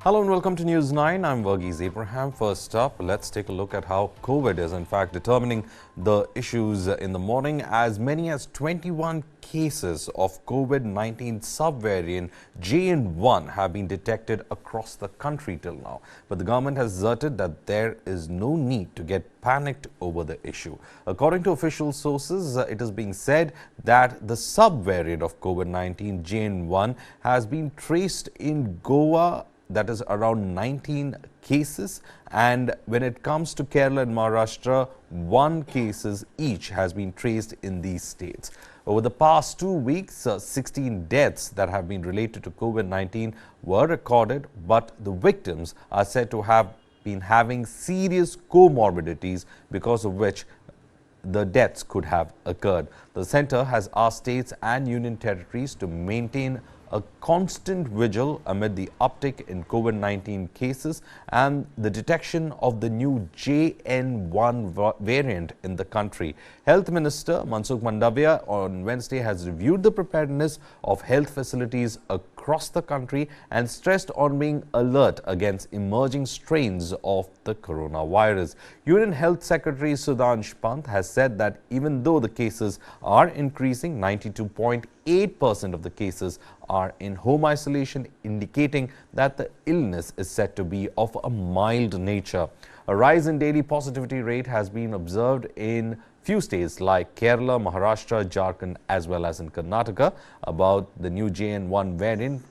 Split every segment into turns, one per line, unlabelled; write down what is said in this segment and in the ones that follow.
Hello and welcome to News 9. I'm Verghese Abraham. First up, let's take a look at how COVID is in fact determining the issues in the morning. As many as 21 cases of COVID-19 subvariant JN1 have been detected across the country till now. But the government has asserted that there is no need to get panicked over the issue. According to official sources, it is being said that the subvariant of COVID-19 JN1 has been traced in Goa. That is around 19 cases, and when it comes to Kerala and Maharashtra, 1 cases each has been traced in these states. Over the past 2 weeks, 16 deaths that have been related to COVID-19 were recorded, but the victims are said to have been having serious comorbidities because of which the deaths could have occurred. The centre has asked states and union territories to maintain a constant vigil amid the uptick in COVID-19 cases and the detection of the new JN1 variant in the country. Health Minister Mansukh Mandavia on Wednesday has reviewed the preparedness of health facilities across the country and stressed on being alert against emerging strains of the coronavirus. Union Health Secretary Sudhansh Pant has said that even though the cases are increasing, 92.8% of the cases are in home isolation, indicating that the illness is said to be of a mild nature. A rise in daily positivity rate has been observed in few states like Kerala, Maharashtra, Jharkhand as well as in Karnataka. About the new JN1 variant,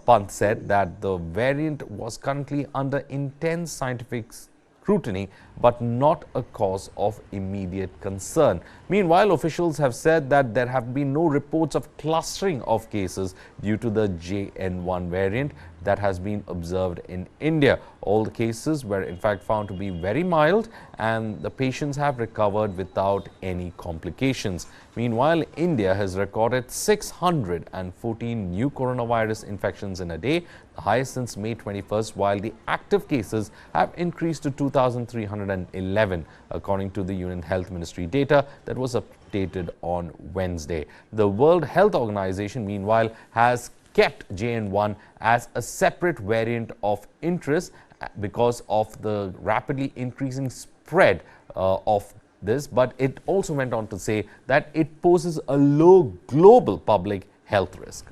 Pant said that the variant was currently under intense scientific scrutiny but not a cause of immediate concern. Meanwhile, officials have said that there have been no reports of clustering of cases due to the JN1 variant that has been observed in India. All the cases were in fact found to be very mild and the patients have recovered without any complications. Meanwhile, India has recorded 614 new coronavirus infections in a day, the highest since May 21st, while the active cases have increased to 2,311, according to the Union Health Ministry data that was updated on Wednesday. The World Health Organization, meanwhile, has kept JN1 as a separate variant of interest because of the rapidly increasing spread of this, but it also went on to say that it poses a low global public health risk.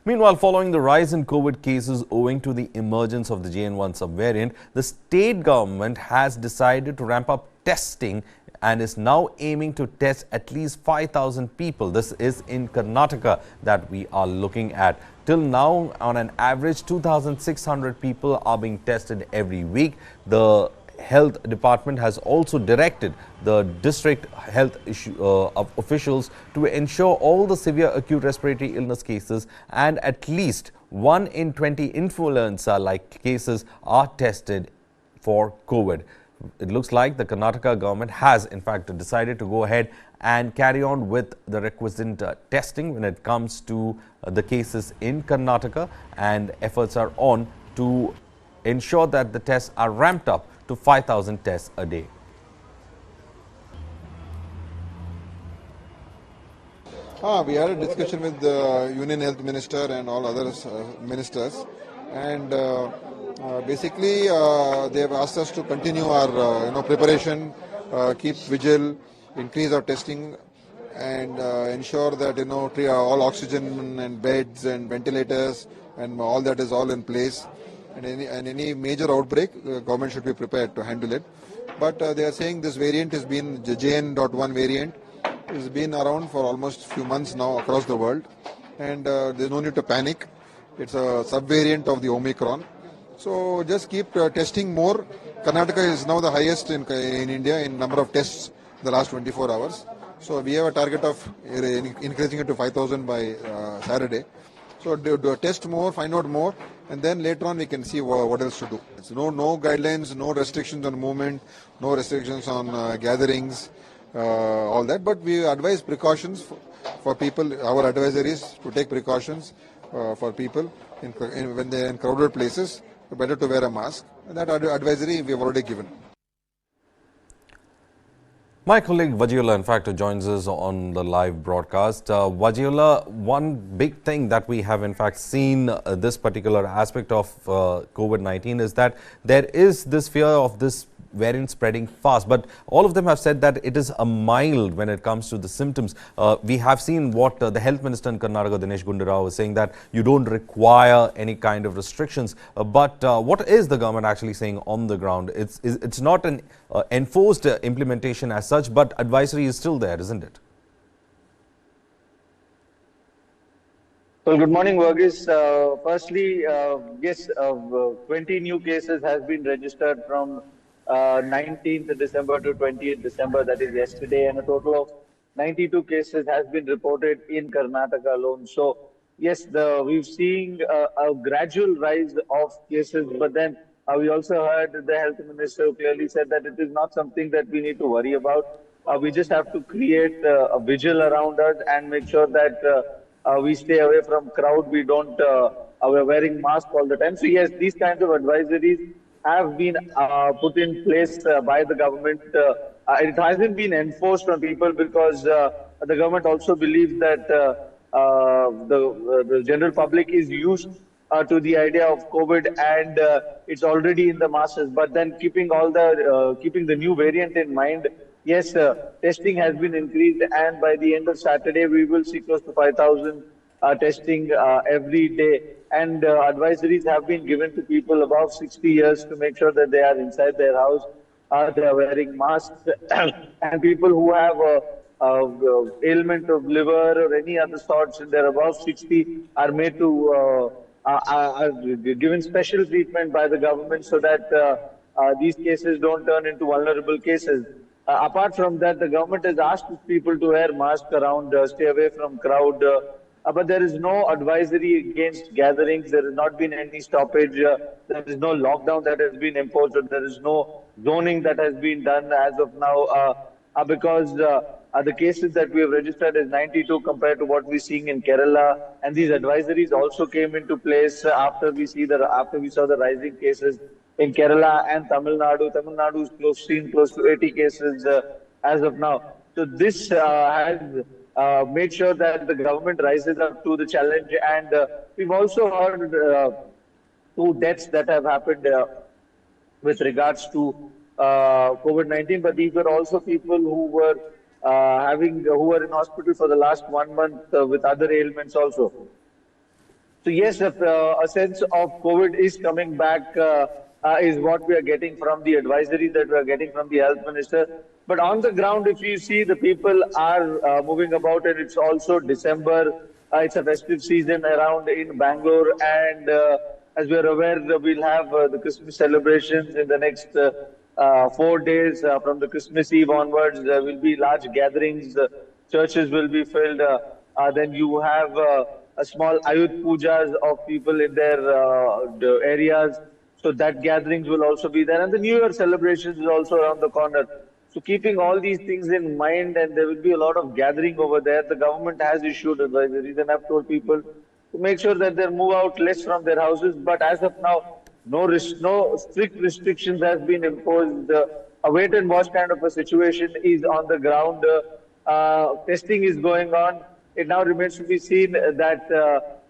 Meanwhile, following the rise in COVID cases owing to the emergence of the JN1 subvariant, the state government has decided to ramp up testing and is now aiming to test at least 5,000 people. This is in Karnataka that we are looking at. Till now, on an average, 2,600 people are being tested every week. The Health Department has also directed the district health officials to ensure all the severe acute respiratory illness cases and at least 1 in 20 influenza-like cases are tested for COVID. It looks like the Karnataka government has in fact decided to go ahead and carry on with the requisite testing when it comes to the cases in Karnataka, and efforts are on to ensure that the tests are ramped up to 5,000 tests a day.
We had a discussion with the Union Health Minister and all other ministers, and basically they have asked us to continue our preparation, keep vigil, increase our testing, and ensure that all oxygen and beds and ventilators and all that is all in place. And any major outbreak, the government should be prepared to handle it. But they are saying this variant has been, the JN.1 variant, has been around for almost a few months now across the world. And there's no need to panic. It's a subvariant of the Omicron. So just keep testing more. Karnataka is now the highest in India in number of tests in the last 24 hours. So we have a target of increasing it to 5,000 by Saturday. So do test more, find out more, and then later on we can see what else to do. So no guidelines, no restrictions on movement, no restrictions on gatherings, all that. But we advise precautions for people. Our advisory is to take precautions for people when they are in crowded places. Better to wear a mask. And that advisory we have already given.
My colleague Vajiola, in fact, joins us on the live broadcast. Vajiola, one big thing that we have, in fact, seen this particular aspect of COVID-19 is that there is this fear of this variant spreading fast, but all of them have said that it is a mild when it comes to the symptoms. We have seen what the health minister in Karnataka, Dinesh Gundurao, was saying, that you don't require any kind of restrictions. But what is the government actually saying on the ground? It's not an enforced implementation as such, but advisory is still there, isn't it?
Well, good morning, Verghese. Firstly, yes, 20 new cases has been registered from 19th December to 20th December, that is yesterday, and a total of 92 cases has been reported in Karnataka alone. So, yes, we've seen a gradual rise of cases, but then we also heard the health minister clearly said that it is not something that we need to worry about. We just have to create a vigil around us and make sure that we stay away from crowd. We don't. We're wearing masks all the time. So yes, these kinds of advisories have been put in place by the government. It hasn't been enforced on people because the government also believes that the general public is used to the idea of COVID, and it's already in the masses. But then keeping the new variant in mind, yes, testing has been increased, and by the end of Saturday, we will see close to 5,000 testing every day. And advisories have been given to people above 60 years to make sure that they are inside their house, they are wearing masks, and people who have ailment of liver or any other sorts and they're above 60 are made to are given special treatment by the government so that these cases don't turn into vulnerable cases. Apart from that, the government has asked people to wear masks around, stay away from crowd, but there is no advisory against gatherings. There has not been any stoppage. There is no lockdown that has been imposed, or there is no zoning that has been done as of now, because the cases that we have registered is 92 compared to what we're seeing in Kerala, and these advisories also came into place after we saw the rising cases in Kerala and Tamil Nadu. Tamil Nadu is seen close to 80 cases as of now. So this has made sure that the government rises up to the challenge, and we've also heard two deaths that have happened with regards to COVID-19, but these were also people who were who were in hospital for the last 1 month with other ailments also. So yes, a sense of COVID is coming back is what we are getting from the advisory that we are getting from the health minister. But on the ground, if you see, the people are moving about, and it's also December. It's a festive season around in Bangalore, and as we are aware, we'll have the Christmas celebrations in the next 4 days. From the Christmas Eve onwards, there will be large gatherings. Churches will be filled. Then you have a small Ayut pujas of people in their areas. So that gatherings will also be there. And the New Year celebrations is also around the corner. So keeping all these things in mind, and there will be a lot of gathering over there, the government has issued advisories and have told people to make sure that they move out less from their houses. But as of now, no strict restrictions has been imposed. A wait and watch kind of a situation is on the ground. Testing is going on. It now remains to be seen that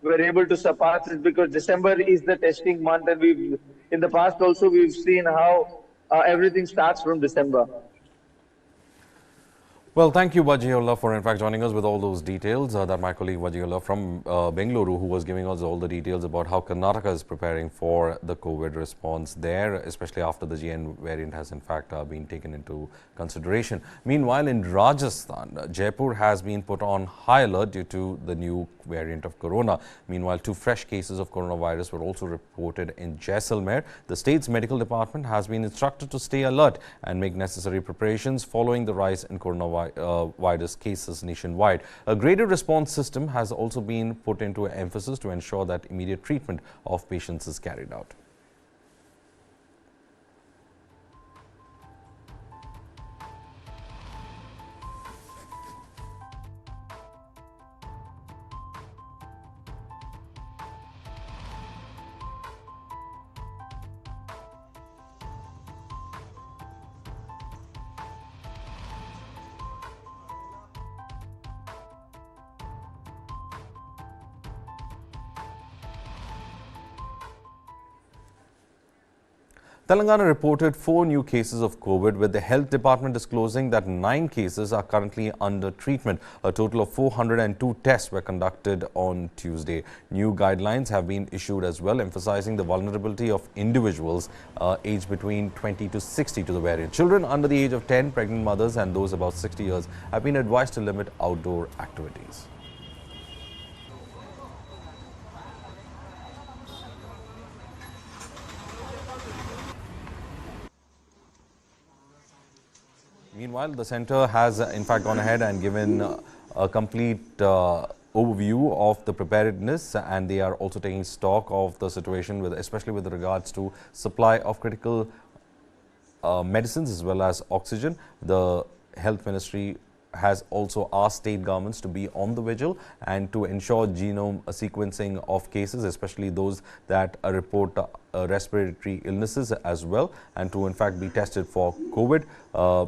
we're able to surpass this, because December is the testing month, and in the past also we've seen how everything starts from December.
Well, thank you, Vajiola, for in fact joining us with all those details. That my colleague Vajiola from Bengaluru, who was giving us all the details about how Karnataka is preparing for the COVID response there, especially after the GN variant has in fact been taken into consideration. Meanwhile, in Rajasthan, Jaipur has been put on high alert due to the new variant of corona. Meanwhile, 2 fresh cases of coronavirus were also reported in Jaisalmer. The state's medical department has been instructed to stay alert and make necessary preparations following the rise in coronavirus cases nationwide. A graded response system has also been put into emphasis to ensure that immediate treatment of patients is carried out. Telangana reported 4 new cases of COVID, with the health department disclosing that 9 cases are currently under treatment. A total of 402 tests were conducted on Tuesday. New guidelines have been issued as well, emphasizing the vulnerability of individuals aged between 20 to 60 to the variant. Children under the age of 10, pregnant mothers and those above 60 years have been advised to limit outdoor activities. Meanwhile, the centre has in fact gone ahead and given a complete overview of the preparedness, and they are also taking stock of the situation, especially with regards to supply of critical medicines as well as oxygen. The Health Ministry has also asked state governments to be on the vigil and to ensure genome sequencing of cases, especially those that report respiratory illnesses as well, and to in fact be tested for COVID.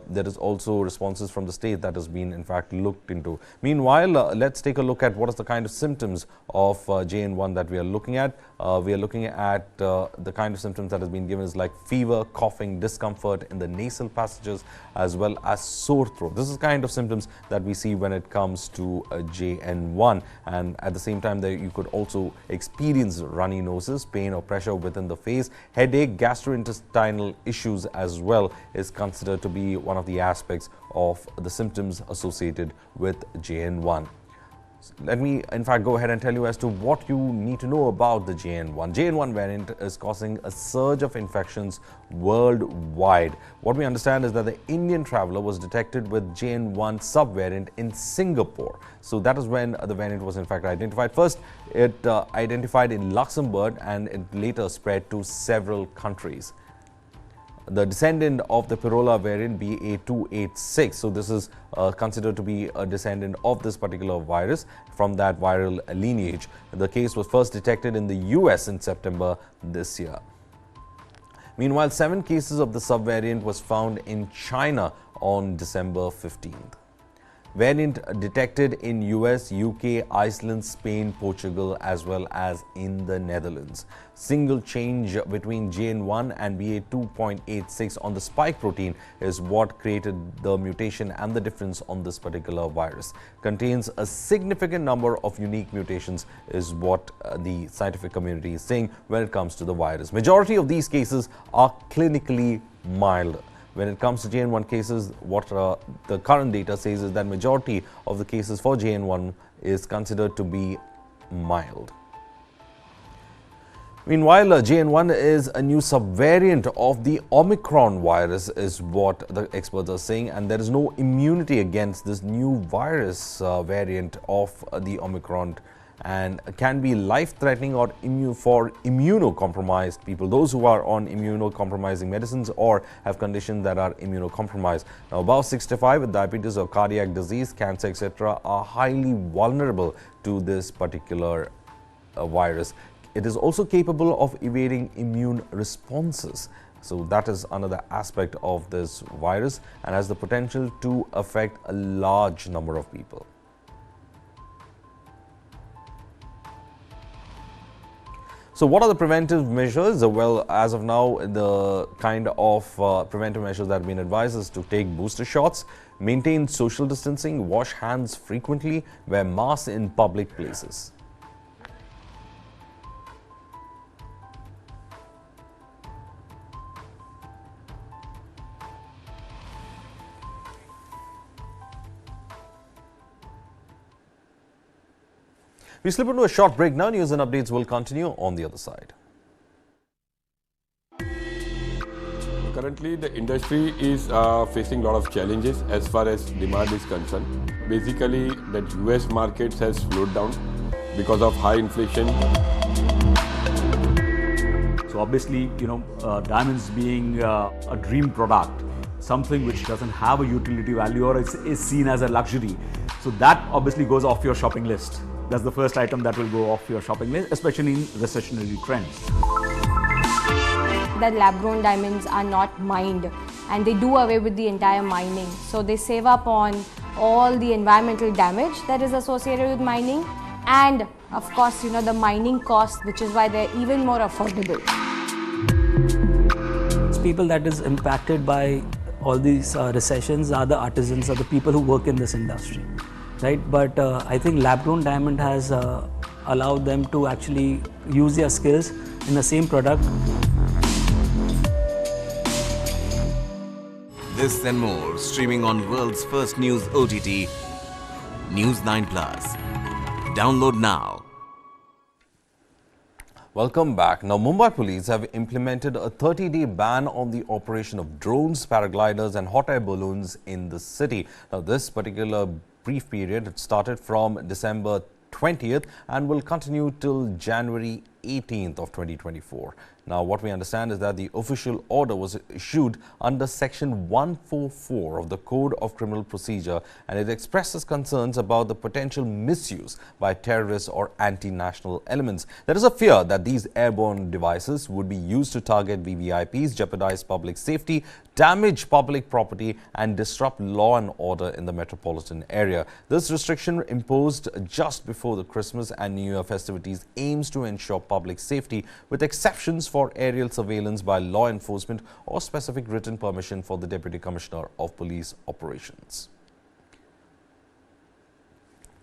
There is also responses from the state that has been in fact looked into. Meanwhile, let's take a look at what is the kind of symptoms of JN1 that we are looking at. We are looking at the kind of symptoms that has been given is like fever, coughing, discomfort in the nasal passages as well as sore throat. This is the kind of symptoms that we see when it comes to JN1, and at the same time you could also experience runny noses, pain or pressure within the face, headache, gastrointestinal issues as well is considered to be one of the aspects of the symptoms associated with JN1. Let me in fact go ahead and tell you as to what you need to know about the JN1. JN1 variant is causing a surge of infections worldwide. What we understand is that the Indian traveler was detected with JN1 subvariant in Singapore. So that is when the variant was in fact identified. First, it identified in Luxembourg and it later spread to several countries. The descendant of the Pirola variant BA286. So this is considered to be a descendant of this particular virus from that viral lineage. The case was first detected in the US in September this year. Meanwhile, 7 cases of the subvariant was found in China on December 15th. Variant detected in US, UK, Iceland, Spain, Portugal as well as in the Netherlands. Single change between JN1 and BA2.86 on the spike protein is what created the mutation and the difference on this particular virus. Contains a significant number of unique mutations is what the scientific community is saying when it comes to the virus. Majority of these cases are clinically mild. When it comes to JN1 cases, what the current data says is that majority of the cases for JN1 is considered to be mild. Meanwhile, JN1 is a new subvariant of the Omicron virus is what the experts are saying, and there is no immunity against this new virus variant of the Omicron, and can be life-threatening or for immunocompromised people, those who are on immunocompromising medicines or have conditions that are immunocompromised. Now, above 65 with diabetes or cardiac disease, cancer, etc. are highly vulnerable to this particular virus. It is also capable of evading immune responses. So that is another aspect of this virus and has the potential to affect a large number of people. So what are the preventive measures? Well, as of now, the kind of preventive measures that have been advised is to take booster shots, maintain social distancing, wash hands frequently, wear masks in public places. We slip into a short break now. News and updates will continue on the other side.
Currently, the industry is facing a lot of challenges as far as demand is concerned. Basically, the US markets has slowed down because of high inflation.
So obviously, diamonds being a dream product, something which doesn't have a utility value or is seen as a luxury. So that obviously goes off your shopping list. That's the first item that will go off your shopping list, especially in recessionary trends.
The lab-grown diamonds are not mined and they do away with the entire mining. So they save up on all the environmental damage that is associated with mining and of course, the mining cost, which is why they're even more affordable.
first people that is impacted by all these recessions are the artisans, are the people who work in this industry, right? But I think lab-grown diamond has allowed them to actually use their skills in the same product.
This and more streaming on world's first news OTT, News 9 Plus. Download now.
Welcome back. Now, Mumbai Police have implemented a 30-day ban on the operation of drones, paragliders and hot air balloons in the city. Now, this particular brief period started from December 20th and will continue till January 18th of 2024. Now, what we understand is that the official order was issued under Section 144 of the Code of Criminal Procedure, and it expresses concerns about the potential misuse by terrorists or anti-national elements. There is a fear that these airborne devices would be used to target VVIPs, jeopardize public safety, damage public property and disrupt law and order in the metropolitan area. This restriction, imposed just before the Christmas and New Year festivities, aims to ensure public safety, with exceptions for aerial surveillance by law enforcement or specific written permission for the Deputy Commissioner of Police Operations.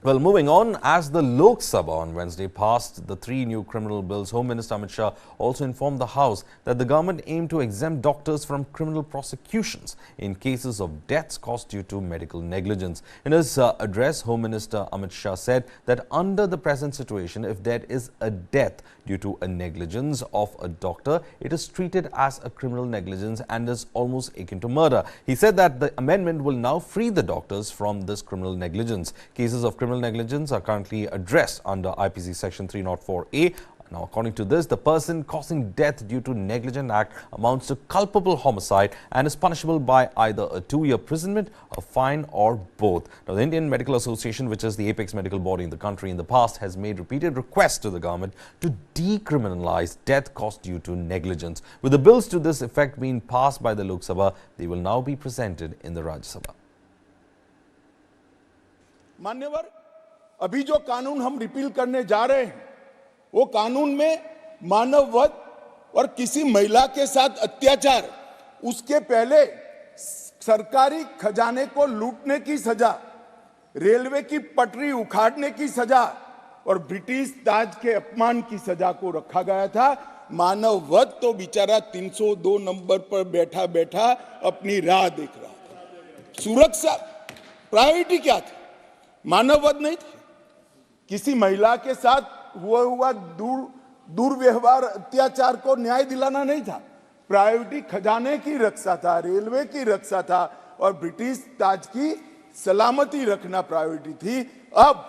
Well, moving on, as the Lok Sabha on Wednesday passed the 3 new criminal bills, Home Minister Amit Shah also informed the House that the government aimed to exempt doctors from criminal prosecutions in cases of deaths caused due to medical negligence. In his address, Home Minister Amit Shah said that under the present situation, if there is a death due to a negligence of a doctor, it is treated as a criminal negligence and is almost akin to murder. He said that the amendment will now free the doctors from this criminal negligence. Cases of criminal negligence are currently addressed under IPC Section 304A. Now, according to this, the person causing death due to negligent act amounts to culpable homicide and is punishable by either a 2-year imprisonment, a fine or both. Now, the Indian Medical Association, which is the apex medical body in the country in the past, has made repeated requests to the government to decriminalize death caused due to negligence. With the bills to this effect being passed by the Lok Sabha, they will now be presented in the Rajya Sabha.
मान्यवर, अभी जो कानून हम repeal करने जा रहे हैं वो कानून में मानव वध और किसी महिला के साथ अत्याचार, उसके पहले सरकारी खजाने को लूटने की सजा, रेलवे की पटरी उखाड़ने की सजा और ब्रिटिश ताज के अपमान की सजा को रखा गया था। मानव वध तो बेचारा 302 नंबर पर बैठा बैठा अपनी राह देख रहा था। सुरक्षा प्रायोरिटी क्या थी? मानव वध नहीं थी। किसी महिला के साथ हुआ दुर्व्यवहार, अत्याचार को न्याय दिलाना नहीं था। प्रायोरिटी खजाने की रक्षा था, रेलवे की रक्षा था और ब्रिटिश ताज की सलामती रखना प्रायोरिटी थी। अब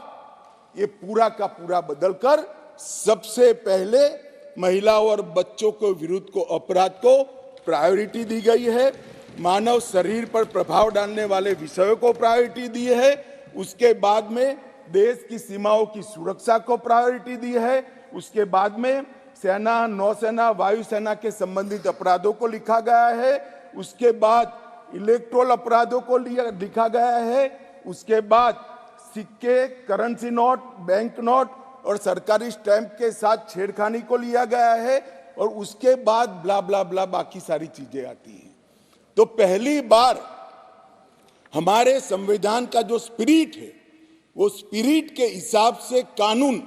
ये पूरा का पूरा बदलकर सबसे पहले महिलाओं और बच्चों के विरुद्ध को अपराध को प्रायोरिटी दी गई है। मानव शरीर पर प्रभाव डालने वाले विषयों को प्रायोरिटी दी है। उसके बाद में देश की सीमाओं की सुरक्षा को प्रायोरिटी दी है। उसके बाद में सेना, नौसेना, वायुसेना के संबंधित अपराधों को लिखा गया है। उसके बाद इलेक्ट्रोल अपराधों को लिखा गया है। उसके बाद सिक्के, करेंसी नोट, बैंक नोट और सरकारी स्टैंप के साथ छेड़खानी को लिया गया है और उसके बाद ब्ला ब्ला ब्ला बाकी सारी चीजें आती हैं। तो पहली बार हमारे संविधान का जो स्पिरिट है, वो स्पिरिट के हिसाब से कानून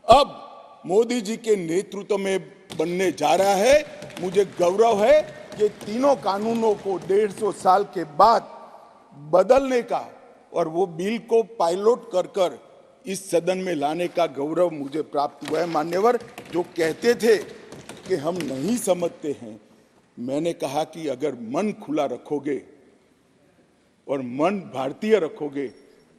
अब मोदी जी के नेतृत्व में बनने जा रहा है। मुझे गौरव है कि तीनों कानूनों को 150 साल के बाद बदलने का और वो बिल को पायलट कर इस सदन में लाने का गौरव मुझे प्राप्त हुआ है। मान्यवर, जो कहते थे कि हम नहीं समझते हैं, मैंने कहा कि अगर मन खुला रखोगे और मन भारतीय रखोगे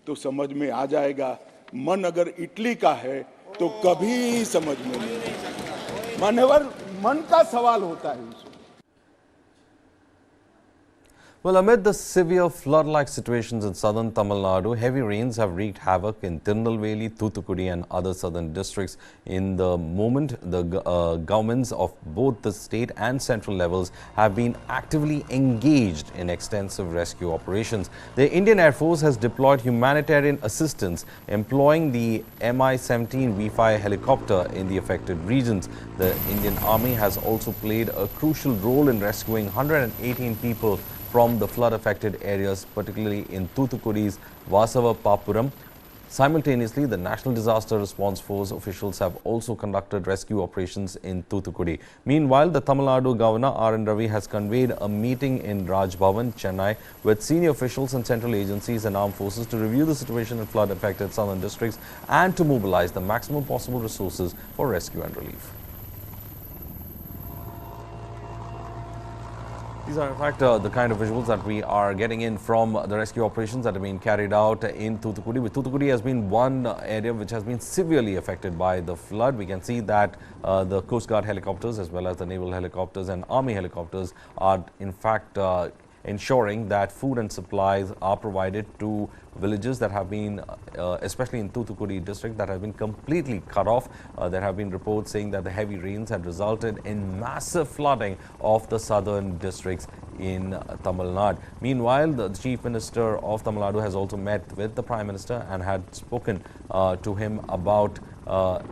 तो समझ में आ जाएगा। मन अगर इटली का है तो कभी समझ में नहीं आएगा। मान्यवर, मन का सवाल होता है।
Well, amid the severe flood-like situations in southern Tamil Nadu, heavy rains have wreaked havoc in Tirunelveli, Thoothukudi and other southern districts. In the moment, the governments of both the state and central levels have been actively engaged in extensive rescue operations. The Indian Air Force has deployed humanitarian assistance, employing the Mi-17 V5 helicopter in the affected regions. The Indian Army has also played a crucial role in rescuing 118 people from the flood-affected areas, particularly in Thoothukudi's Vasavapapuram. Simultaneously, the National Disaster Response Force officials have also conducted rescue operations in Thoothukudi. Meanwhile, the Tamil Nadu Governor R.N. Ravi has convened a meeting in Raj Bhavan, Chennai, with senior officials and central agencies and armed forces to review the situation in flood-affected southern districts and to mobilize the maximum possible resources for rescue and relief. These are in fact the kind of visuals that we are getting in from the rescue operations that have been carried out in Thoothukudi. Thoothukudi has been one area which has been severely affected by the flood. We can see that the Coast Guard helicopters as well as the naval helicopters and army helicopters are in fact ensuring that food and supplies are provided to villages that have been, especially in Thoothukudi district, that have been completely cut off. There have been reports saying that the heavy rains had resulted in massive flooding of the southern districts in Tamil Nadu. Meanwhile, the Chief Minister of Tamil Nadu has also met with the Prime Minister and had spoken to him about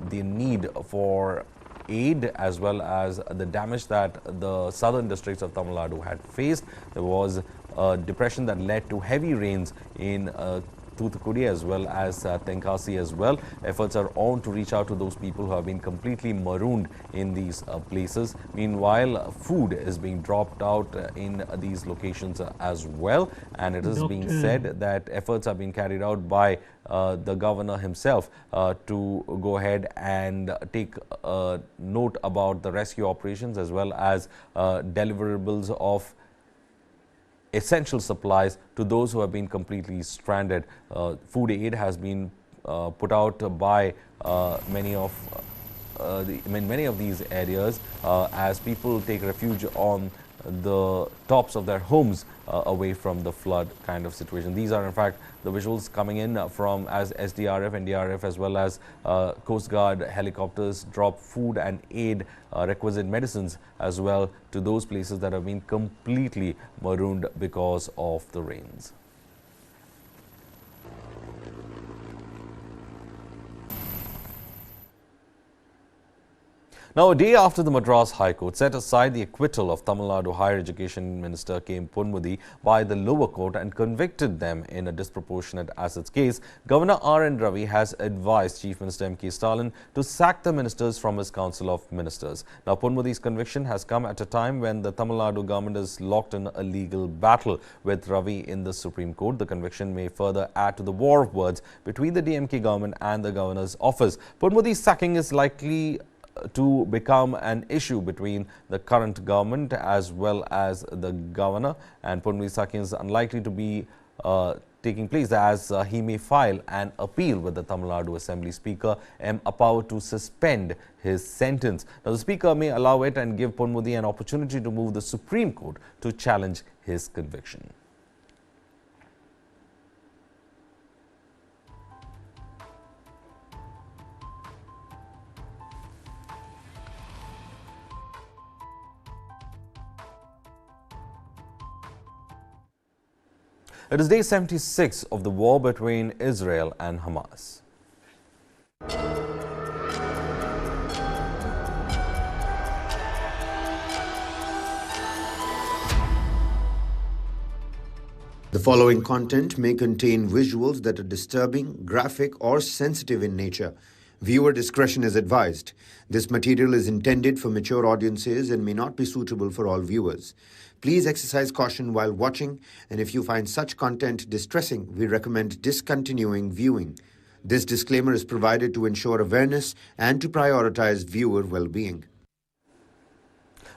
the need for aid as well as the damage that the southern districts of Tamil Nadu had faced. There was a depression that led to heavy rains in Thoothukudi as well as Tenkasi as well. Efforts are on to reach out to those people who have been completely marooned in these places. Meanwhile, food is being dropped out in these locations as well, and it is being said that efforts are being carried out by the governor himself to go ahead and take note about the rescue operations as well as deliverables of essential supplies to those who have been completely stranded. Food aid has been put out by many of these areas as people take refuge on the tops of their homes away from the flood kind of situation. These are in fact the visuals coming in from as SDRF, NDRF as well as Coast Guard helicopters drop food and aid, requisite medicines as well to those places that have been completely marooned because of the rains. Now, a day after the Madras High Court set aside the acquittal of Tamil Nadu Higher Education Minister K. M. Ponmudi by the lower court and convicted them in a disproportionate assets case, Governor R.N. Ravi has advised Chief Minister M.K. Stalin to sack the ministers from his Council of Ministers. Now, Ponmudi's conviction has come at a time when the Tamil Nadu government is locked in a legal battle with Ravi in the Supreme Court. The conviction may further add to the war of words between the DMK government and the governor's office. Ponmudi's sacking is likely to become an issue between the current government as well as the governor, and Ponmudi's sacking is unlikely to be taking place as he may file an appeal with the Tamil Nadu Assembly Speaker M. Appavu to suspend his sentence. Now, the Speaker may allow it and give Ponmudi an opportunity to move the Supreme Court to challenge his conviction. It is day 76 of the war between Israel and Hamas.
The following content may contain visuals that are disturbing, graphic, or sensitive in nature. Viewer discretion is advised. This material is intended for mature audiences and may not be suitable for all viewers. Please exercise caution while watching, and if you find such content distressing, we recommend discontinuing viewing. This disclaimer is provided to ensure awareness and to prioritize viewer well-being.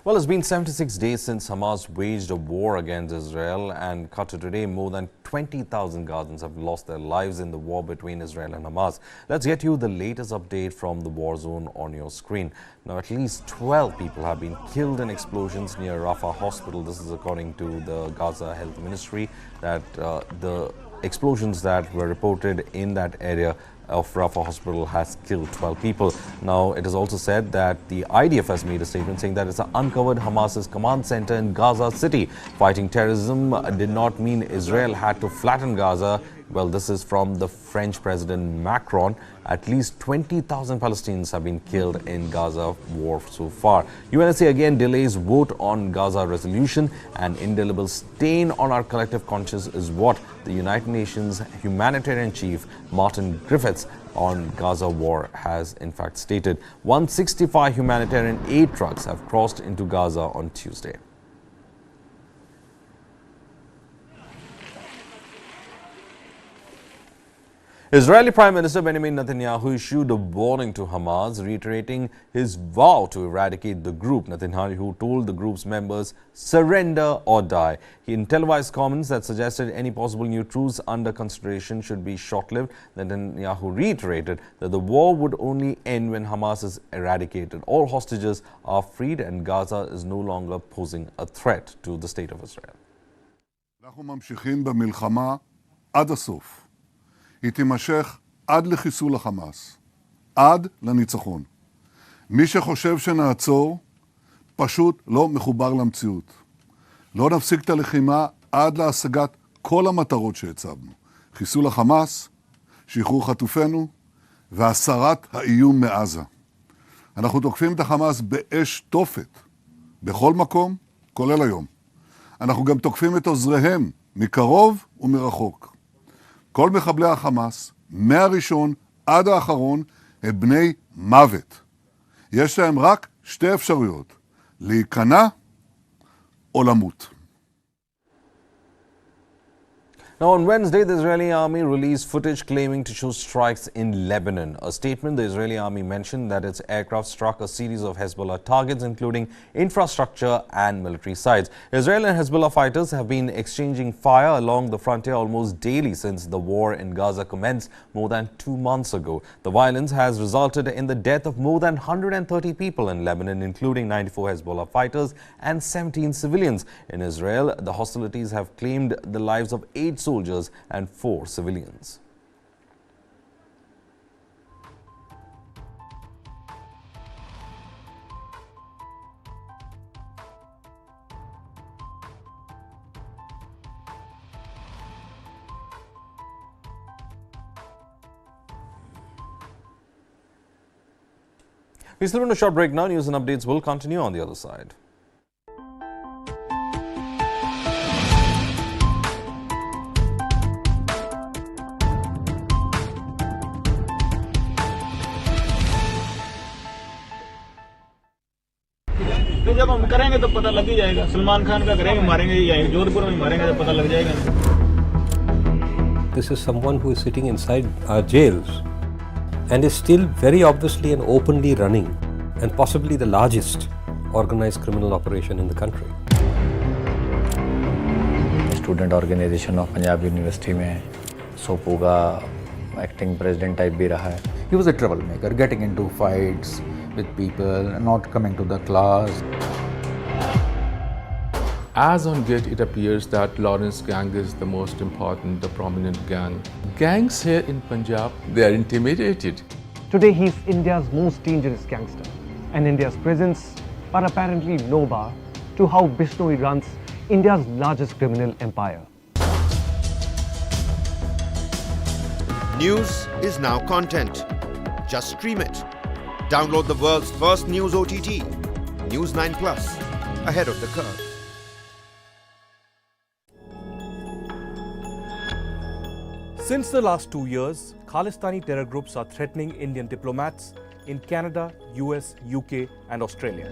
Well, it's been 76 days since Hamas waged a war against Israel, and cut to today, more than 20,000 Gazans have lost their lives in the war between Israel and Hamas. Let's get you the latest update from the war zone on your screen. Now, at least 12 people have been killed in explosions near Rafah Hospital. This is according to the Gaza Health Ministry, that the explosions that were reported in that area of Rafah Hospital has killed 12 people. Now, it is also said that the IDF has made a statement saying that it's uncovered Hamas's command center in Gaza City. Fighting terrorism did not mean Israel had to flatten Gaza. Well, this is from the French President Macron. At least 20,000 Palestinians have been killed in Gaza war so far. UNSC again delays vote on Gaza resolution. An indelible stain on our collective conscience is what the United Nations humanitarian chief Martin Griffiths on Gaza war has in fact stated. 165 humanitarian aid trucks have crossed into Gaza on Tuesday. Israeli Prime Minister Benjamin Netanyahu issued a warning to Hamas, reiterating his vow to eradicate the group. Netanyahu told the group's members, surrender or die. He in televised comments that suggested any possible new truce under consideration should be short-lived. Netanyahu reiterated that the war would only end when Hamas is eradicated. All hostages are freed and Gaza is no longer posing a threat to the state of Israel.
אנחנו ממשיכים במלחמה עד הסוף. היא תימשך עד לחיסול החמאס, עד לניצחון. מי שחושב שנעצור, פשוט לא מחובר למציאות. לא נפסיק את הלחימה עד להשגת כל המטרות שהצבנו. חיסול החמאס, שחרור חטופינו, והסרת האיום מעזה. אנחנו תוקפים את החמאס באש תופת, בכל מקום, כולל היום. אנחנו גם תוקפים את עוזריהם, מקרוב ומרחוק. כל מחבלי החמאס, מהראשון עד האחרון, הם בני מוות. יש להם רק שתי אפשרויות, להיכנע או למות.
Now, on Wednesday, the Israeli army released footage claiming to show strikes in Lebanon. A statement, the Israeli army mentioned that its aircraft struck a series of Hezbollah targets, including infrastructure and military sites. Israel and Hezbollah fighters have been exchanging fire along the frontier almost daily since the war in Gaza commenced more than 2 months ago. The violence has resulted in the death of more than 130 people in Lebanon, including 94 Hezbollah fighters and 17 civilians. In Israel, the hostilities have claimed the lives of 8 soldiers and 4 civilians. We still want a short break now. News and updates will continue on the other side.
जब हम करेंगे तो पता लग ही जाएगा सलमान खान का करेंगे मारेंगे यहीं जोधपुर में मारेंगे तो पता लग जाएगा
This is someone who is sitting inside our jails and is still very obviously and openly running and possibly the largest organized criminal operation in the country.
Student organization of Punjab University में सोपूगा acting president type भी रहा है.
He was a troublemaker, getting into fights with people, not coming to the class.
As on date, it appears that Lawrence gang is the most important, the prominent gang. Gangs here in Punjab, they are intimidated.
Today, he is India's most dangerous gangster, and India's presence are apparently no bar to how Bishnoi runs India's largest criminal empire.
News is now content. Just stream it. Download the world's first news OTT, News 9 Plus, ahead of the curve.
Since the last 2 years, Khalistani terror groups are threatening Indian diplomats in Canada, US, UK and Australia.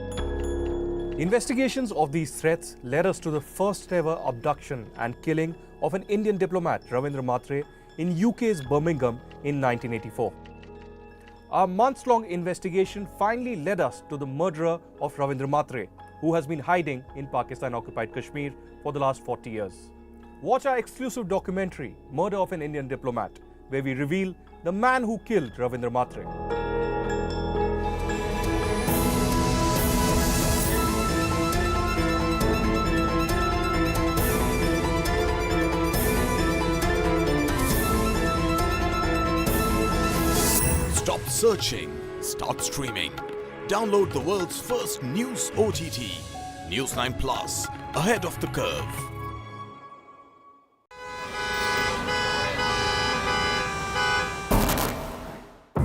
Investigations of these threats led us to the first ever abduction and killing of an Indian diplomat, Ravindra Matre, in UK's Birmingham in 1984. Our months-long investigation finally led us to the murderer of Ravindra Matre, who has been hiding in Pakistan-occupied Kashmir for the last 40 years. Watch our exclusive documentary, Murder of an Indian Diplomat, where we reveal the man who killed Ravindra Matre.
Stop searching, start streaming. Download the world's first news OTT, News 9 Plus, ahead of the curve.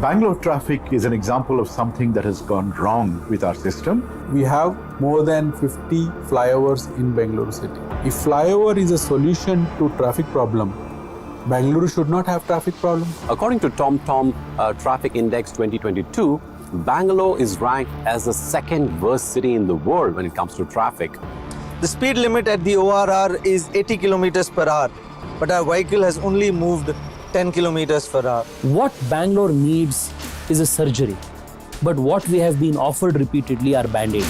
Bangalore traffic is an example of something that has gone wrong with our system.
We have more than 50 flyovers in Bangalore city. If flyover is a solution to traffic problem, Bangalore should not have traffic problem.
According to TomTom Traffic Index 2022, Bangalore is ranked as the second worst city in the world when it comes to traffic.
The speed limit at the ORR is 80 kilometers per hour, but our vehicle has only moved 10 kilometers per hour.
What Bangalore needs is a surgery, but what we have been offered repeatedly are band-aids.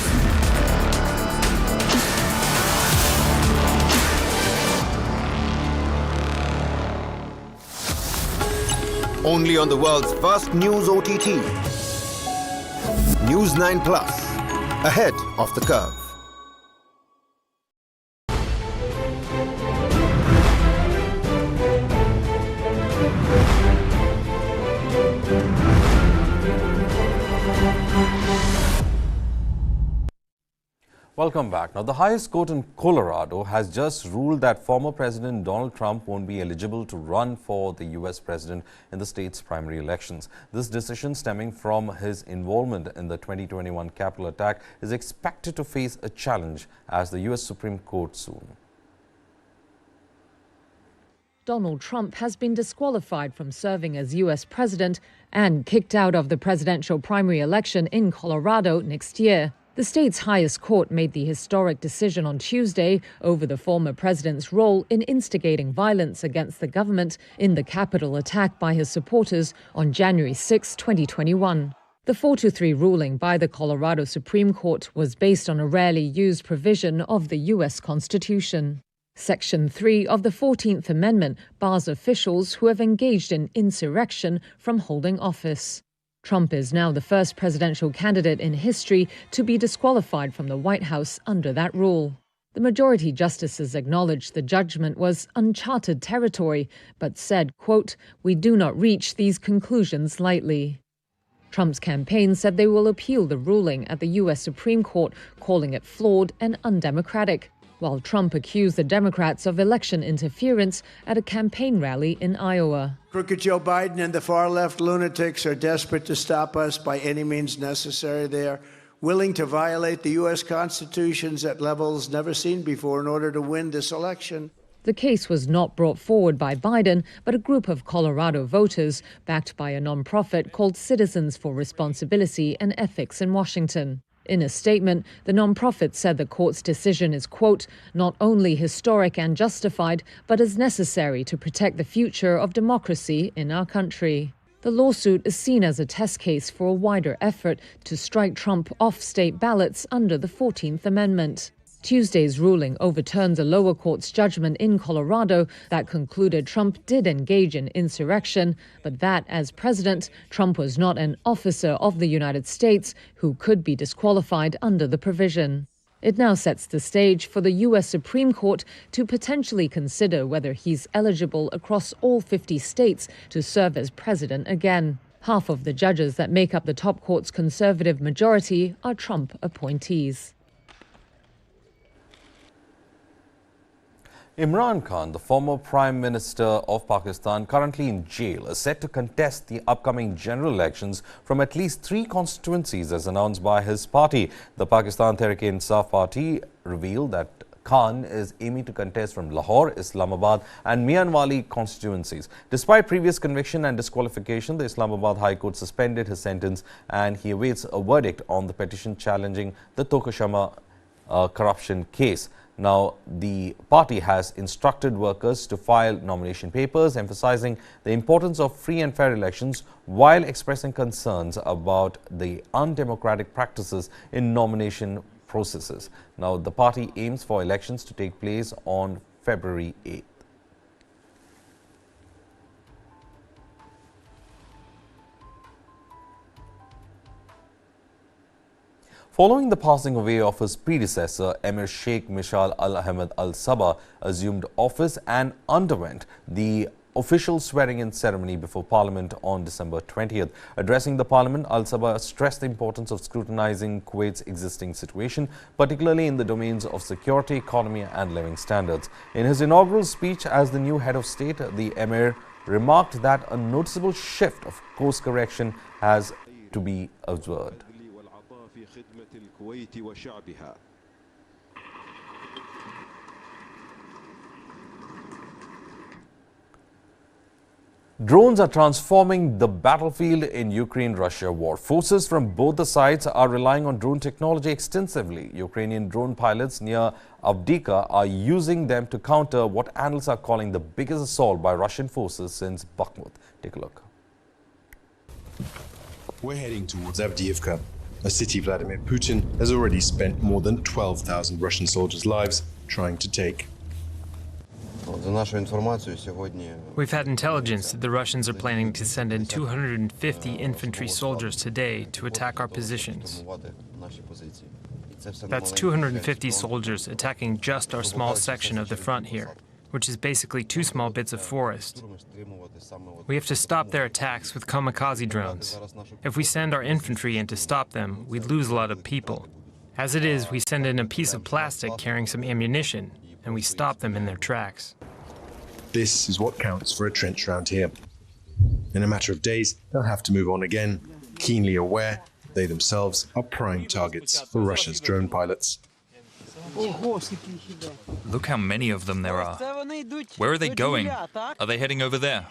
Only on the world's first news OTT. News 9 Plus, ahead of the curve.
Welcome back. Now, the highest court in Colorado has just ruled that former President Donald Trump won't be eligible to run for the U.S. president in the state's primary elections. This decision, stemming from his involvement in the 2021 Capitol attack, is expected to face a challenge as the U.S. Supreme Court soon.
Donald Trump has been disqualified from serving as U.S. president and kicked out of the presidential primary election in Colorado next year. The state's highest court made the historic decision on Tuesday over the former president's role in instigating violence against the government in the Capitol attack by his supporters on January 6, 2021. The 4-3 ruling by the Colorado Supreme Court was based on a rarely used provision of the U.S. Constitution. Section 3 of the 14th Amendment bars officials who have engaged in insurrection from holding office. Trump is now the first presidential candidate in history to be disqualified from the White House under that rule. The majority justices acknowledged the judgment was uncharted territory, but said, quote, "We do not reach these conclusions lightly." Trump's campaign said they will appeal the ruling at the U.S. Supreme Court, calling it flawed and undemocratic, while Trump accused the Democrats of election interference at a campaign rally in Iowa.
Crooked Joe Biden and the far-left lunatics are desperate to stop us by any means necessary. They are willing to violate the U.S. Constitutions at levels never seen before in order to win this election.
The case was not brought forward by Biden, but a group of Colorado voters backed by a nonprofit called Citizens for Responsibility and Ethics in Washington. In a statement, the nonprofit said the court's decision is, quote, "not only historic and justified, but is necessary to protect the future of democracy in our country." The lawsuit is seen as a test case for a wider effort to strike Trump off state ballots under the 14th Amendment. Tuesday's ruling overturns a lower court's judgment in Colorado that concluded Trump did engage in insurrection, but that, as president, Trump was not an officer of the United States who could be disqualified under the provision. It now sets the stage for the U.S. Supreme Court to potentially consider whether he's eligible across all 50 states to serve as president again. Half of the judges that make up the top court's conservative majority are Trump appointees.
Imran Khan, the former Prime Minister of Pakistan, currently in jail, is set to contest the upcoming general elections from at least 3 constituencies as announced by his party. The Pakistan Tehreek-e-Insaf Party revealed that Khan is aiming to contest from Lahore, Islamabad and Mianwali constituencies. Despite previous conviction and disqualification, the Islamabad High Court suspended his sentence and he awaits a verdict on the petition challenging the Tokushima corruption case. Now, the party has instructed workers to file nomination papers, emphasizing the importance of free and fair elections while expressing concerns about the undemocratic practices in nomination processes. Now, the party aims for elections to take place on February 8th. Following the passing away of his predecessor, Emir Sheikh Mishal Al Ahmed Al Sabah assumed office and underwent the official swearing-in ceremony before Parliament on December 20th. Addressing the Parliament, Al Sabah stressed the importance of scrutinizing Kuwait's existing situation, particularly in the domains of security, economy and living standards. In his inaugural speech as the new head of state, the Emir remarked that a noticeable shift of course correction has to be observed. Drones are transforming the battlefield in Ukraine-Russia war. Forces from both the sides are relying on drone technology extensively. Ukrainian drone pilots near Avdiivka are using them to counter what analysts are calling the biggest assault by Russian forces since Bakhmut. Take a look.
We're heading towards Avdiivka, a city Vladimir Putin has already spent more than 12,000 Russian soldiers' lives trying to take.
We've had intelligence that the Russians are planning to send in 250 infantry soldiers today to attack our positions. That's 250 soldiers attacking just our small section of the front here, which is basically 2 small bits of forest. We have to stop their attacks with kamikaze drones. If we send our infantry in to stop them, we'd lose a lot of people. As it is, we send in a piece of plastic carrying some ammunition, and we stop them in their tracks.
This is what counts for a trench round here. In a matter of days, they'll have to move on again, keenly aware they themselves are prime targets for Russia's drone pilots.
Look how many of them there are. Where are they going? Are they heading over there?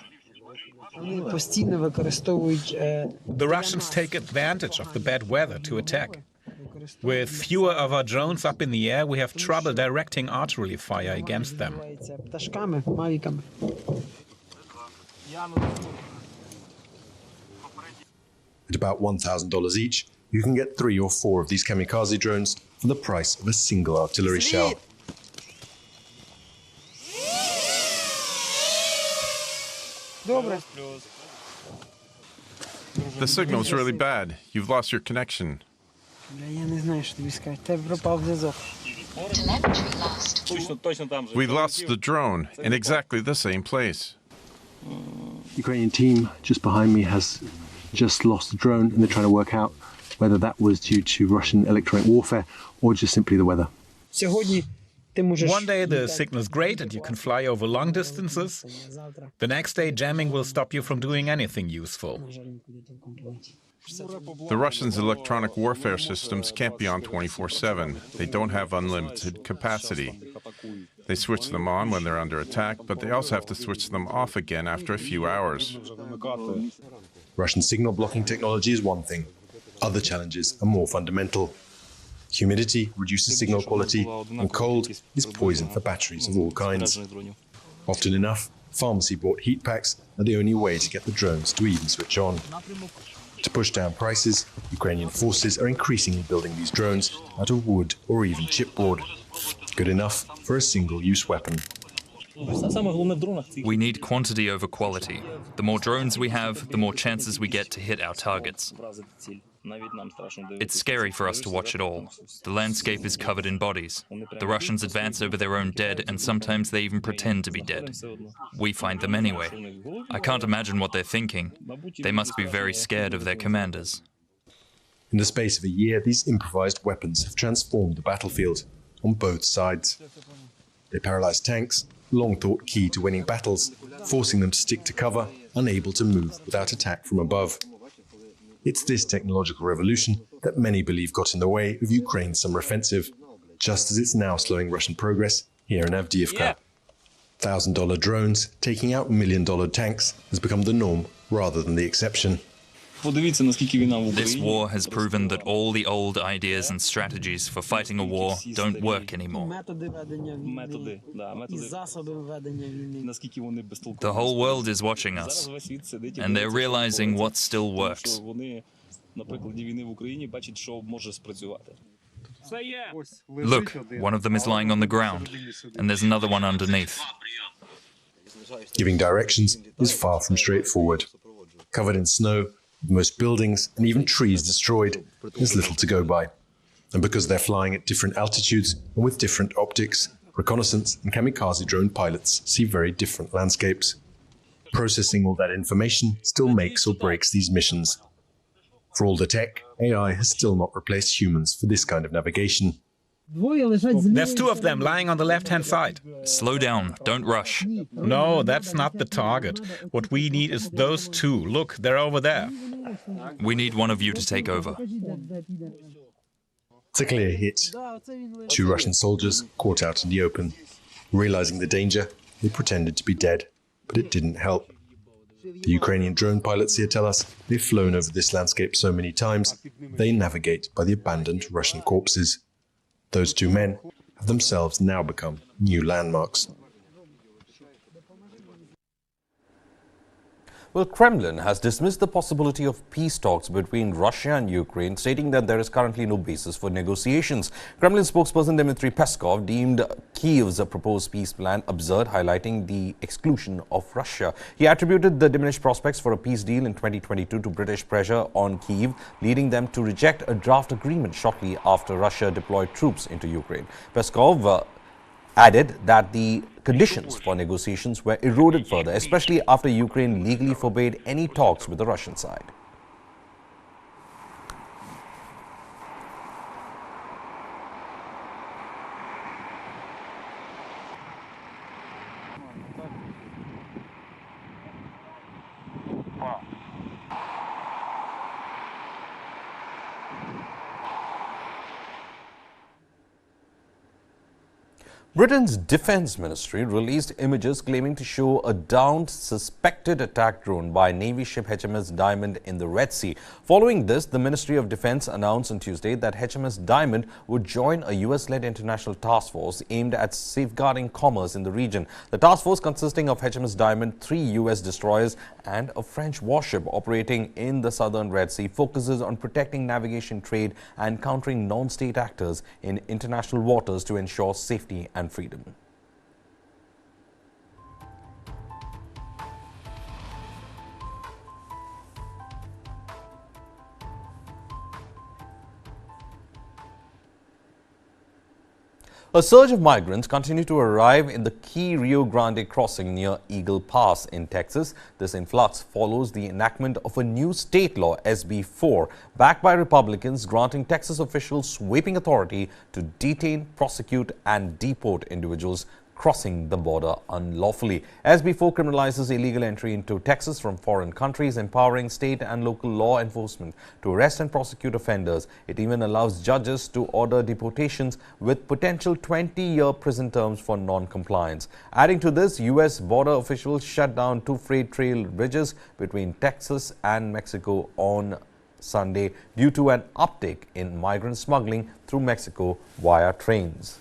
The Russians take advantage of the bad weather to attack. With fewer of our drones up in the air, we have trouble directing artillery fire against them.
At about $1,000 each, you can get 3 or 4 of these kamikaze drones for the price of a single artillery shell.
The signal's really bad. You've lost your connection. We lost the drone in exactly the same place.
Ukrainian team just behind me has just lost the drone, and they're trying to work out whether that was due to Russian electronic warfare or just simply the weather.
One day the signal's great and you can fly over long distances. The next day jamming will stop you from doing anything useful.
The Russians' electronic warfare systems can't be on 24/7. They don't have unlimited capacity. They switch them on when they're under attack, but they also have to switch them off again after a few hours.
Russian signal blocking technology is one thing. Other challenges are more fundamental. Humidity reduces signal quality, and cold is poison for batteries of all kinds. Often enough, pharmacy-bought heat packs are the only way to get the drones to even switch on. To push down prices, Ukrainian forces are increasingly building these drones out of wood or even chipboard. Good enough for a single-use weapon.
We need quantity over quality. The more drones we have, the more chances we get to hit our targets. It's scary for us to watch it all. The landscape is covered in bodies. The Russians advance over their own dead, and sometimes they even pretend to be dead. We find them anyway. I can't imagine what they're thinking. They must be very scared of their commanders.
In the space of a year, these improvised weapons have transformed the battlefield on both sides. They paralyze tanks, long thought key to winning battles, forcing them to stick to cover, unable to move without attack from above. It's this technological revolution that many believe got in the way of Ukraine's summer offensive, just as it's now slowing Russian progress here in Avdiivka. $1,000 drones taking out $1 million tanks has become the norm rather than the exception.
This war has proven that all the old ideas and strategies for fighting a war don't work anymore. The whole world is watching us, and they're realizing what still works. Look, one of them is lying on the ground, and there's another one underneath.
Giving directions is far from straightforward. Covered in snow, with most buildings and even trees destroyed, there's little to go by. And because they're flying at different altitudes and with different optics, reconnaissance and kamikaze drone pilots see very different landscapes. Processing all that information still makes or breaks these missions. For all the tech, AI has still not replaced humans for this kind of navigation.
There's two of them lying on the left-hand side.
Slow down, don't rush.
No, that's not the target. What we need is those two. Look, they're over there.
We need one of you to take over.
It's a clear hit. Two Russian soldiers caught out in the open. Realizing the danger, they pretended to be dead, but it didn't help. The Ukrainian drone pilots here tell us they've flown over this landscape so many times, they navigate by the abandoned Russian corpses. Those two men have themselves now become new landmarks.
Well, Kremlin has dismissed the possibility of peace talks between Russia and Ukraine, stating that there is currently no basis for negotiations. Kremlin spokesperson Dmitry Peskov deemed Kyiv's proposed peace plan absurd, highlighting the exclusion of Russia. He attributed the diminished prospects for a peace deal in 2022 to British pressure on Kyiv, leading them to reject a draft agreement shortly after Russia deployed troops into Ukraine. Peskov added that the conditions for negotiations were eroded further, especially after Ukraine legally forbade any talks with the Russian side. Britain's Defence Ministry released images claiming to show a downed suspected attack drone by Navy ship HMS Diamond in the Red Sea. Following this, the Ministry of Defence announced on Tuesday that HMS Diamond would join a US-led international task force aimed at safeguarding commerce in the region. The task force, consisting of HMS Diamond, 3 US destroyers and a French warship operating in the southern Red Sea, focuses on protecting navigation, trade and countering non-state actors in international waters to ensure safety and freedom. A surge of migrants continue to arrive in the key Rio Grande crossing near Eagle Pass in Texas. This influx follows the enactment of a new state law, SB 4, backed by Republicans, granting Texas officials sweeping authority to detain, prosecute and deport individuals crossing the border unlawfully. SB 4 criminalizes illegal entry into Texas from foreign countries, empowering state and local law enforcement to arrest and prosecute offenders. It even allows judges to order deportations with potential 20-year prison terms for non-compliance. Adding to this, U.S. border officials shut down 2 freight trail bridges between Texas and Mexico on Sunday due to an uptick in migrant smuggling through Mexico via trains.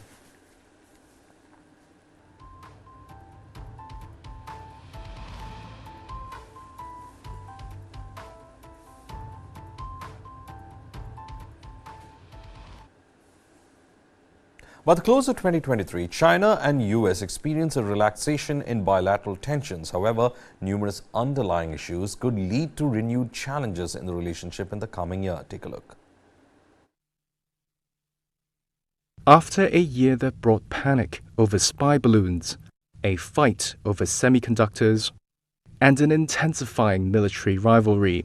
By the close of 2023, China and US experienced a relaxation in bilateral tensions. However, numerous underlying issues could lead to renewed challenges in the relationship in the coming year. Take a look.
After a year that brought panic over spy balloons, a fight over semiconductors, and an intensifying military rivalry,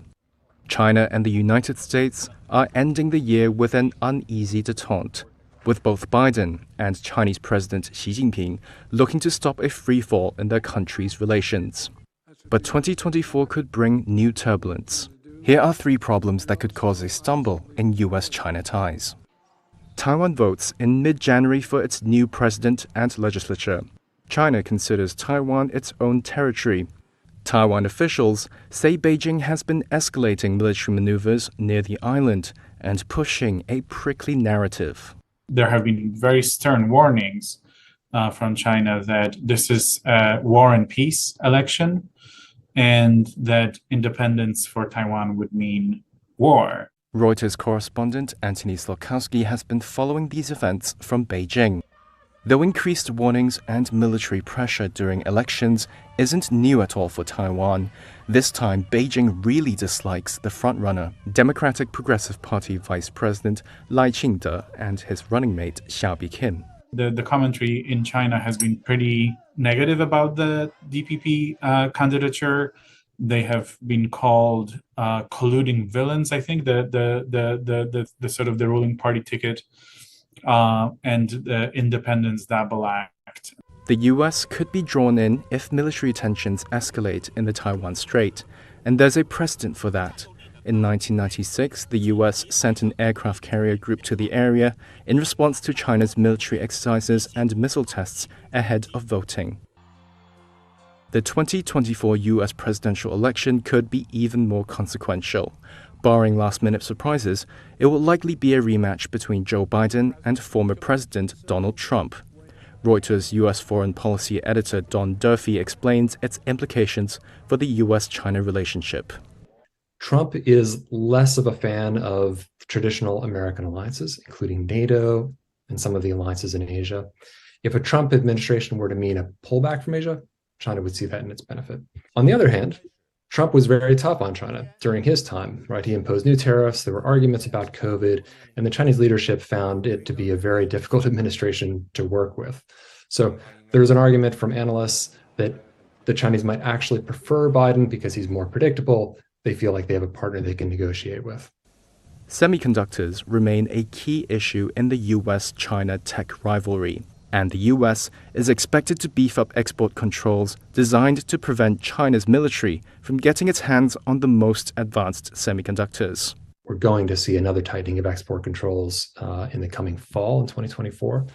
China and the United States are ending the year with an uneasy detente, with both Biden and Chinese President Xi Jinping looking to stop a freefall in their countries' relations. But 2024 could bring new turbulence. Here are 3 problems that could cause a stumble in US-China ties. Taiwan votes in mid-January for its new president and legislature. China considers Taiwan its own territory. Taiwan officials say Beijing has been escalating military maneuvers near the island and pushing a prickly narrative.
There have been very stern warnings from China that this is a war and peace election and that independence for Taiwan would mean war.
Reuters correspondent Antony Slokowski has been following these events from Beijing. Though increased warnings and military pressure during elections isn't new at all for Taiwan, this time Beijing really dislikes the frontrunner, Democratic Progressive Party Vice President Lai Ching-te and his running mate Xiaobi Kim.
The commentary in China has been pretty negative about the DPP candidature. They have been called colluding villains, I think, the sort of the ruling party ticket. And the Independence Double Act.
The US could be drawn in if military tensions escalate in the Taiwan Strait, and there's a precedent for that. In 1996, the US sent an aircraft carrier group to the area in response to China's military exercises and missile tests ahead of voting. The 2024 US presidential election could be even more consequential. Barring last-minute surprises, it will likely be a rematch between Joe Biden and former President Donald Trump. Reuters' U.S. foreign policy editor Don Durfee explains its implications for the U.S.-China relationship.
Trump is less of a fan of traditional American alliances, including NATO and some of the alliances in Asia. If a Trump administration were to mean a pullback from Asia, China would see that in its benefit. On the other hand, Trump was very tough on China during his time, right? He imposed new tariffs, there were arguments about COVID, and the Chinese leadership found it to be a very difficult administration to work with. So there's an argument from analysts that the Chinese might actually prefer Biden because he's more predictable. They feel like they have a partner they can negotiate with.
Semiconductors remain a key issue in the US-China tech rivalry, and the US is expected to beef up export controls designed to prevent China's military from getting its hands on the most advanced semiconductors.
We're going to see another tightening of export controls in the coming fall in 2024.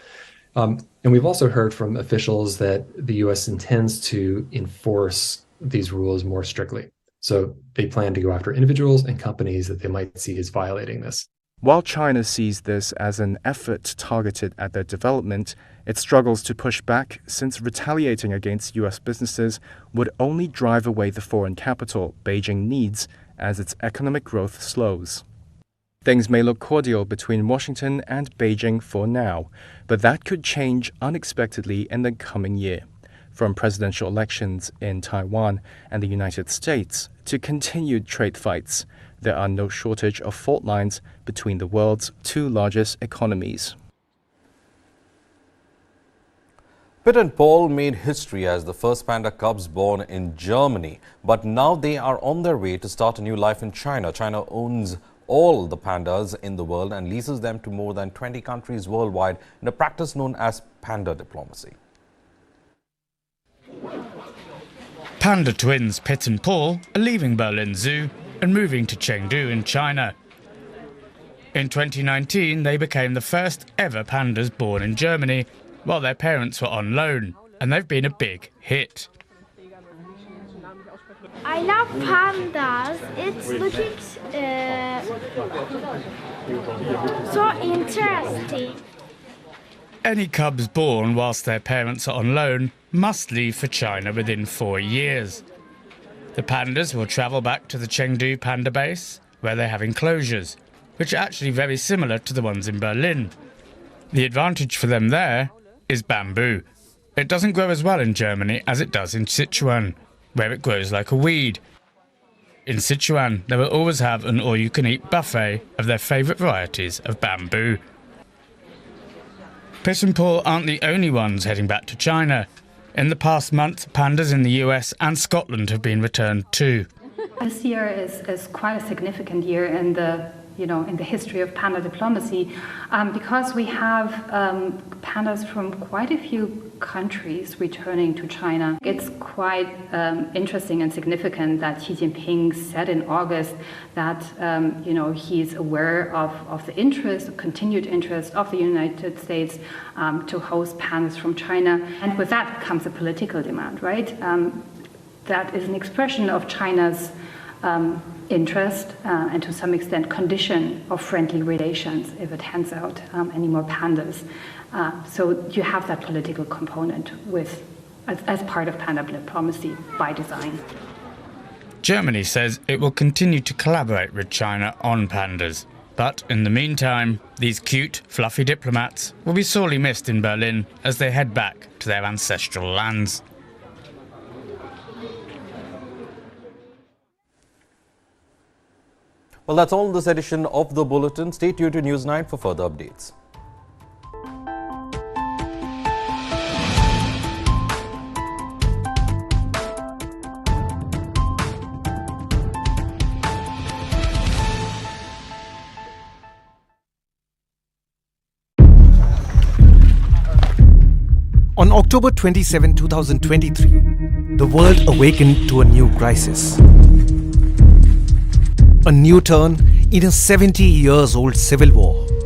And we've also heard from officials that the US intends to enforce these rules more strictly. So they plan to go after individuals and companies that they might see as violating this.
While China sees this as an effort targeted at their development, it struggles to push back since retaliating against US businesses would only drive away the foreign capital Beijing needs as its economic growth slows. Things may look cordial between Washington and Beijing for now, but that could change unexpectedly in the coming year. From presidential elections in Taiwan and the United States to continued trade fights, there are no shortage of fault lines between the world's two largest economies.
Pitt and Paul made history as the first panda cubs born in Germany, but now they are on their way to start a new life in China. China owns all the pandas in the world and leases them to more than 20 countries worldwide in a practice known as panda diplomacy.
Panda twins Pitt and Paul are leaving Berlin Zoo and moving to Chengdu in China. In 2019, they became the first ever pandas born in Germany while their parents were on loan, and they've been a big hit.
I love pandas. It's looking so interesting.
Any cubs born whilst their parents are on loan must leave for China within 4 years. The pandas will travel back to the Chengdu panda base, where they have enclosures, which are actually very similar to the ones in Berlin. The advantage for them there is bamboo. It doesn't grow as well in Germany as it does in Sichuan, where it grows like a weed. In Sichuan, they will always have an all-you-can-eat buffet of their favourite varieties of bamboo. Pitt and Paul aren't the only ones heading back to China. In the past month, pandas in the US and Scotland have been returned too.
This year is quite a significant year in the history of panda diplomacy, because we have pandas from quite a few countries returning to China. It's quite interesting and significant that Xi Jinping said in August that he's aware of the continued interest of the United States to host pandas from China, and with that comes a political demand, right? That is an expression of China's interest and to some extent condition of friendly relations if it hands out any more pandas. So you have that political component as part of panda diplomacy by design.
Germany says it will continue to collaborate with China on pandas. But in the meantime, these cute, fluffy diplomats will be sorely missed in Berlin as they head back to their ancestral lands.
Well, that's all in this edition of The Bulletin. Stay tuned to News 9 for further updates.
On October 27, 2023, the world awakened to a new crisis. A new turn in a 70 years old civil war.